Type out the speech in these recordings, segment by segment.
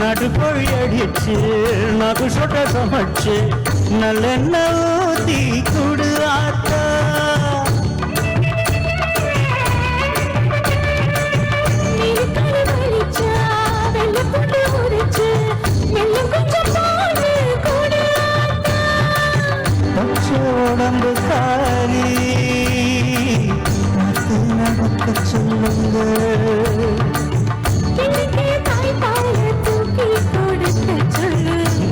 நாட்டுக்கோழி அடிச்சு நகு சொட்ட சமைச்சு நல்லெண்ணெய் ஊத்தி குடு ஆத்தா. உடம்பு காலி நடக்க சொல்லுங்க.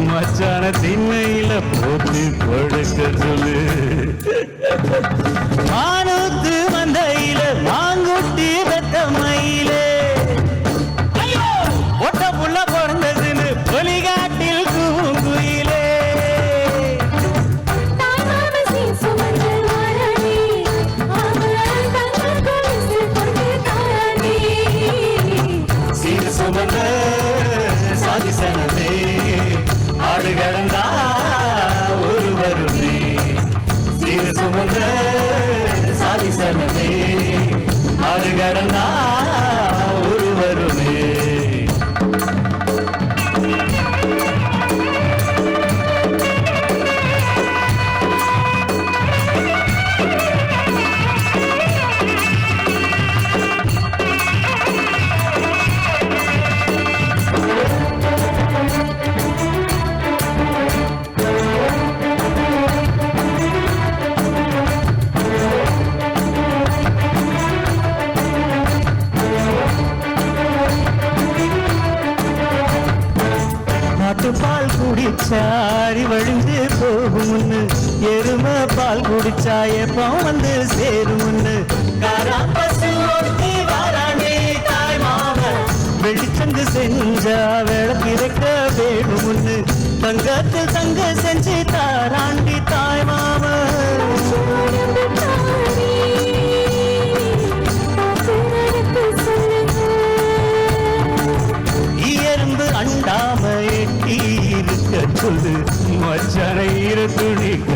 மச்சான திண்ணையில போட்டு கொடுக்க சொல்லு. மானூத்து மந்தையில மாங்குட்டி வெத்தமையில ஒட்ட புள்ள பிறந்ததுன்னு பொலிகாட்டில் கூங்குயிலே. சாதிசனமே ஆடு கடந்தா ஒரு வருமே. சீர சுமந்த சாதிசனமே ஆடு கடந்தா ஒரு வருமே. பால் குடிச்சாரி வழிந்து போகும்னு எரும பால் குடிச்சா எப்போ வந்து சேரும்னு காராப்பசு ஒட்டி வாரானே தாய் மாமன் வெளிச்சங்கு செஞ்சா விளக்கிறக்க வேணும்னு தங்கத்தில் தங்க செஞ்சு தாராண்டி தாய் மாமன். எறும்பு அண்டாம எட்டி இருக்க சொல்லு மச்சான ஈர துணிக்க